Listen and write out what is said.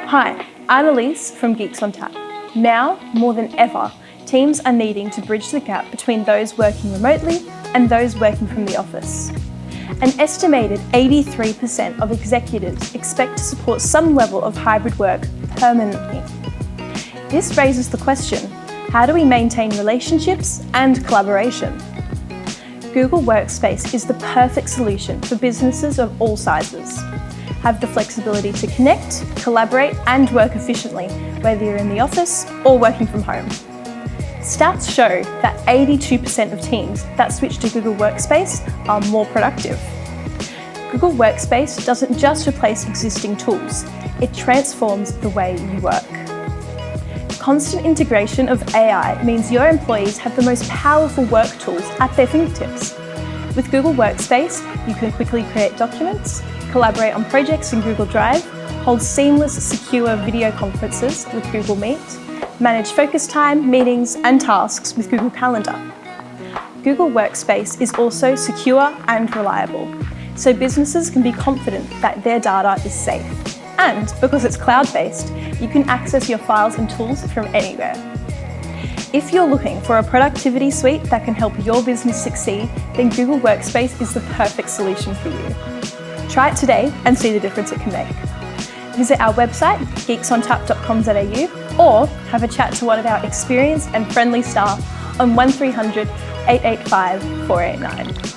Hi, I'm Elise from Geeks on Tap. Now, more than ever, teams are needing to bridge the gap between those working remotely and those working from the office. An estimated 83% of executives expect to support some level of hybrid work permanently. This raises the question, how do we maintain relationships and collaboration? Google Workspace is the perfect solution for businesses of all sizes. Have the flexibility to connect, collaborate and work efficiently, whether you're in the office or working from home. Stats show that 82% of teams that switch to Google Workspace are more productive. Google Workspace doesn't just replace existing tools, it transforms the way you work. Constant integration of AI means your employees have the most powerful work tools at their fingertips. With Google Workspace, you can quickly create documents, collaborate on projects in Google Drive, hold seamless, secure video conferences with Google Meet, manage focus time, meetings and tasks with Google Calendar. Google Workspace is also secure and reliable, so businesses can be confident that their data is safe. And because it's cloud-based, you can access your files and tools from anywhere. If you're looking for a productivity suite that can help your business succeed, then Google Workspace is the perfect solution for you. Try it today and see the difference it can make. Visit our website, geeksontap.com.au, or have a chat to one of our experienced and friendly staff on 1300 885 489.